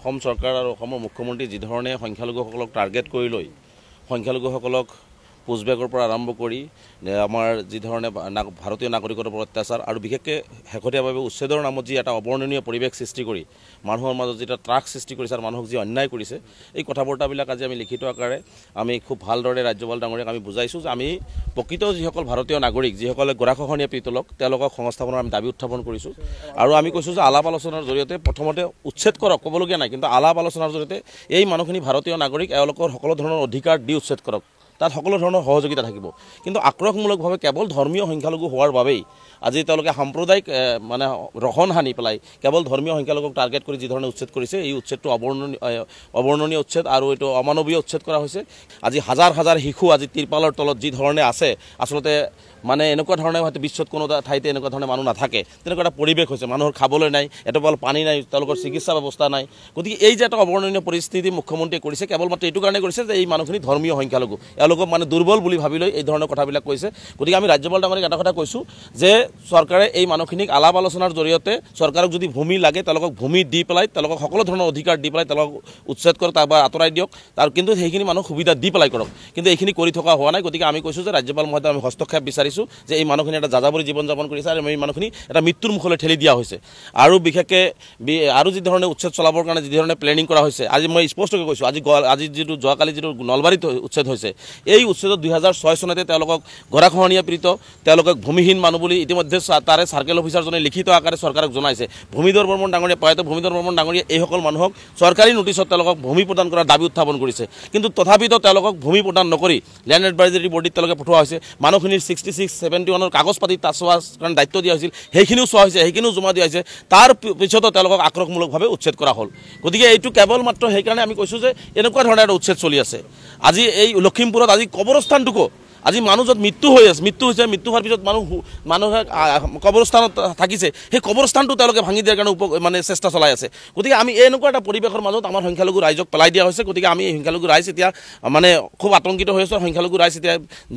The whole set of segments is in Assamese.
অসম চৰকাৰ আৰু অসমৰ মুখ্যমন্ত্ৰী যি ধৰণে সংখ্যালঘুসকলক টাৰ্গেট কৰি লৈ সংখ্যালঘুসকলক পুছবেকৰ পৰা আৰম্ভ কৰি আমাৰ যি ধৰণে ভাৰতীয় নাগৰিকৰ ওপৰত অত্যাচাৰ আৰু বিশেষকৈ শেহতীয়াভাৱে উচ্ছেদৰ নামত যি এটা অবৰ্ণনীয় পৰিৱেশ সৃষ্টি কৰি মানুহৰ মাজত যি এটা ত্ৰাস সৃষ্টি কৰিছে আৰু মানুহক যি অন্যায় কৰিছে এই কথাবৰ্তাবিলাক আজি আমি লিখিত আকাৰে আমি খুব ভালদৰে ৰাজ্যপাল ডাঙৰীয়াক আমি বুজাইছোঁ যে আমি প্ৰকৃত যিসকল ভাৰতীয় নাগৰিক যিসকলে গৰাখহনীয়া পীড়িত লোক তেওঁলোকক সংস্থাপনৰ আমি দাবী উত্থাপন কৰিছোঁ আৰু আমি কৈছোঁ যে আলাপ আলোচনাৰ জৰিয়তে প্ৰথমতে উচ্ছেদ কৰক ক'বলগীয়া নাই কিন্তু আলাপ আলোচনাৰ জৰিয়তে এই মানুহখিনি ভাৰতীয় নাগৰিক এওঁলোকৰ সকলো ধৰণৰ অধিকাৰ দি উচ্ছেদ কৰক তাত সকলো ধৰণৰ সহযোগিতা থাকিব কিন্তু আক্ৰমণমূলকভাৱে কেৱল ধৰ্মীয় সংখ্যালঘু হোৱাৰ বাবেই আজি তেওঁলোকে সাম্প্ৰদায়িক মানে ৰহণ হানি পেলাই কেৱল ধৰ্মীয় সংখ্যালঘুক টাৰ্গেট কৰি যি ধৰণে উচ্ছেদ কৰিছে এই উচ্ছেদটো অবৰ্ণনীয় উচ্ছেদ আৰু এইটো অমানৱীয় উচ্ছেদ কৰা হৈছে আজি হাজাৰ হাজাৰ শিশু আজি তিৰপালৰ তলত যি ধৰণে আছে আচলতে মানে এনেকুৱা ধৰণে হয়তো বিশ্বত কোনো ঠাইতে এনেকুৱা ধৰণে মানুহ নাথাকে তেনেকুৱা এটা পৰিৱেশ হৈছে মানুহৰ খাবলৈ নাই এটোপাল পানী নাই তেওঁলোকৰ চিকিৎসা ব্যৱস্থা নাই গতিকে এই যে এটা অবৰ্ণনীয় পৰিস্থিতি মুখ্যমন্ত্ৰীয়ে কৰিছে কেৱল মাত্ৰ এইটো কাৰণে কৰিছে যে এই মানুহখিনি ধৰ্মীয় সংখ্যালঘু এওঁলোকক মানে দুৰ্বল বুলি ভাবি লৈ এই ধৰণৰ কথাবিলাক কৈছে গতিকে আমি ৰাজ্যপাল ডাঙৰীয়াক এটা কথা কৈছোঁ যে চৰকাৰে এই মানুহখিনিক আলাপ আলোচনাৰ জৰিয়তে চৰকাৰক যদি ভূমি লাগে তেওঁলোকক ভূমি দি পেলাই তেওঁলোকক সকলো ধৰণৰ অধিকাৰ দি পেলাই তেওঁলোকক উচ্ছেদ কৰক তাৰ বা আঁতৰাই দিয়ক তাৰ কিন্তু সেইখিনি মানুহ সুবিধা দি পেলাই কৰক কিন্তু এইখিনি কৰি থকা হোৱা নাই গতিকে আমি কৈছোঁ যে ৰাজ্যপাল মহোদয় আমি হস্তক্ষেপ বিচাৰিছোঁ যে এই মানুহখিনি এটা যাযাবৰী জীৱন যাপন কৰিছে আৰু এই মানুহখিনি এটা মৃত্যুৰ মুখলৈ ঠেলি দিয়া হৈছে আৰু বিশেষকৈ আৰু যি ধৰণে উচ্ছেদ চলাবৰ কাৰণে যি ধৰণে প্লেনিং কৰা হৈছে আজি মই স্পষ্টকৈ কৈছোঁ আজি যিটো যোৱাকালি যিটো নলবাৰীত উচ্ছেদ হৈছে এই উচ্ছেদত 2006 চনতে তেওঁলোকক গৰাখহনীয়া পীড়িত তেওঁলোকক ভূমিহীন মানুহ বুলি ইতিমধ্যে তাৰে চাৰ্কেল অফিচাৰজনে লিখিত আকাৰে চৰকাৰক জনাইছে ভূমিধৰ বৰ্মন ডাঙৰীয়া প্ৰয়াত ভূমিধৰ বৰ্মন ডাঙৰীয়া এইসকল মানুহক চৰকাৰী নোটিছত তেওঁলোকক ভূমি প্ৰদান কৰাৰ দাবী উত্থাপন কৰিছে কিন্তু তথাপিতো তেওঁলোকক ভূমি প্ৰদান নকৰি লেণ্ড এডভাইজৰী বৰ্ডিত তেওঁলোকে পঠোৱা হৈছে মানুহখিনিৰ 66-71 কাগজ পাতি তাত চোৱাৰ কাৰণে দায়িত্ব দিয়া হৈছিল সেইখিনিও চোৱা হৈছে সেইখিনিও জমা দিয়া হৈছে তাৰ পিছতো তেওঁলোকক আক্ৰমণমূলকভাৱে উচ্ছেদ কৰা হ'ল গতিকে এইটো কেৱল মাত্ৰ সেইকাৰণে আমি কৈছোঁ যে এনেকুৱা ধৰণৰ এটা উচ্ছেদ চলি আছে আজি এই লখিমপুৰত আজি কবৰস্থানটোকো আজি মানুহ য'ত মৃত্যু হৈ আছে মৃত্যু হোৱাৰ পিছত মানুহে কবৰস্থানত থাকিছে সেই কবৰস্থানটো তেওঁলোকে ভাঙি দিয়াৰ কাৰণে মানে চেষ্টা চলাই আছে গতিকে আমি এনেকুৱা এটা পৰিৱেশৰ মাজত আমাৰ সংখ্যালঘু ৰাইজক পেলাই দিয়া হৈছে গতিকে আমি সংখ্যালঘু ৰাইজ এতিয়া মানে খুব আতংকিত হৈ আছোঁ সংখ্যালঘু ৰাইজ এতিয়া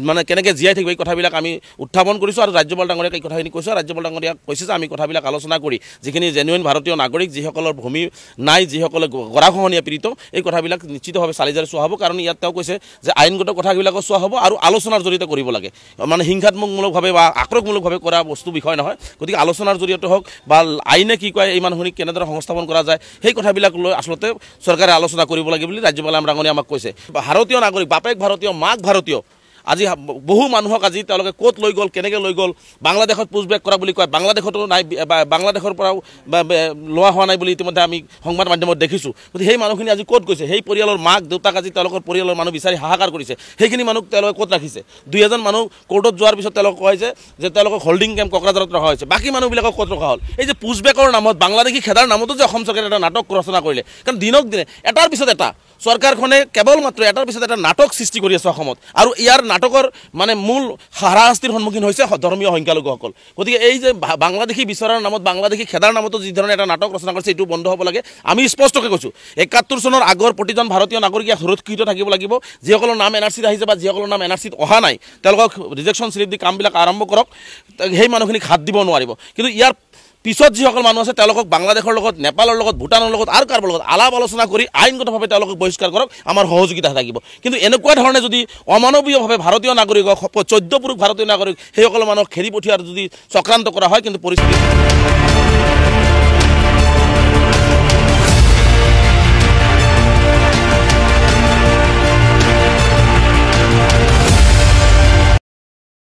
মানে কেনেকৈ জীয়াই থাকিব এই কথাবিলাক আমি উত্থাপন কৰিছোঁ আৰু ৰাজ্যপাল ডাঙৰীয়াক এই কথাখিনি কৈছোঁ ৰাজ্যপাল ডাঙৰীয়াক কৈছে যে আমি কথাবিলাক আলোচনা কৰি যিখিনি জেনুইন ভাৰতীয় নাগৰিক যিসকলৰ ভূমি নাই যিসকলে গৰাখহনীয়া পীড়িত এই কথাবিলাক নিশ্চিতভাৱে চালি জাৰি চোৱা হ'ব কাৰণ ইয়াত তেওঁ কৈছে যে আইনগত কথাবিলাকো চোৱা হ'ব আৰু আলোচনাৰ জৰিয়তে কৰিব লাগে মানে হিংসাত্মকমূলকভাৱে বা আক্ৰমণমূলকভাৱে কৰা বস্তু বিষয় নহয় গতিকে আলোচনাৰ জৰিয়তে হওক বা আইনে কি কয় এই মানুহখিনিক কেনেদৰে সংস্থাপন কৰা যায় সেই কথাবিলাক লৈ আচলতে চৰকাৰে আলোচনা কৰিব লাগে বুলি ৰাজ্যপাল ডাঙৰীয়াই আমাক কৈছে ভাৰতীয় নাগৰিক বাপেক ভাৰতীয় মাক ভাৰতীয় আজি বহু মানুহক আজি তেওঁলোকে ক'ত লৈ গ'ল কেনেকৈ লৈ গ'ল বাংলাদেশত পুছবেক কৰা বুলি কয় বাংলাদেশতো নাই বাংলাদেশৰ পৰাও লোৱা হোৱা নাই বুলি ইতিমধ্যে আমি সংবাদ মাধ্যমত দেখিছোঁ গতিকে সেই মানুহখিনি আজি ক'ত গৈছে সেই পৰিয়ালৰ মাক দেউতাক আজি তেওঁলোকৰ পৰিয়ালৰ মানুহ বিচাৰি হাহাকাৰ কৰিছে সেইখিনি মানুহ তেওঁলোকে ক'ত ৰাখিছে 2 মানুহ কোৰ্টত যোৱাৰ পিছত তেওঁলোকে কয় যে তেওঁলোকক হোল্ডিং কেম্প কোকৰাঝাৰত ৰখা হৈছে বাকী মানুহবিলাকক ক'ত ৰখা হ'ল এই যে পুছবেকৰ নামত বাংলাদেশী খেদাৰ নামতো যে অসম চৰকাৰে এটা নাটক ৰচনা কৰিলে কাৰণ দিনক দিনে এটাৰ পিছত এটা চৰকাৰখনে কেৱল মাত্ৰ এটাৰ পিছত এটা নাটক সৃষ্টি কৰি আছে অসমত আৰু ইয়াৰ নাটকৰ মানে মূল হাৰাশাস্তিৰ সন্মুখীন হৈছে ধৰ্মীয় সংখ্যালঘুসকল গতিকে এই যে বাংলাদেশী বিচৰাৰ নামত বাংলাদেশী খেদাৰ নামতো যি ধৰণে এটা নাটক ৰচনা কৰিছে এইটো বন্ধ হ'ব লাগে আমি স্পষ্টকৈ কৈছোঁ 71 চনৰ আগৰ প্ৰতিজন ভাৰতীয় নাগৰিক সুৰক্ষিত থাকিব লাগিব যিসকলৰ নাম NRCত আহিছে বা যিসকলৰ নাম NRCত অহা নাই তেওঁলোকক ৰিজেকশ্যন স্লিপ দি কামবিলাক আৰম্ভ কৰক সেই মানুহখিনিক হাত দিব নোৱাৰিব কিন্তু ইয়াৰ পিছত যিসকল মানুহ আছে তেওঁলোকক বাংলাদেশৰ লগত নেপালৰ লগত ভূটানৰ লগত আৰু কাৰোবাৰ লগত আলাপ আলোচনা কৰি আইনগতভাৱে তেওঁলোকক বহিষ্কাৰ কৰক আমাৰ সহযোগিতা থাকিব কিন্তু এনেকুৱা ধৰণে যদি অমানৱীয়ভাৱে ভাৰতীয় নাগৰিকক 14 পুৰুষ ভাৰতীয় নাগৰিক সেইসকল মানুহক খেদি পঠিওৱাৰ যদি চক্ৰান্ত কৰা হয় কিন্তু পৰিস্থিতি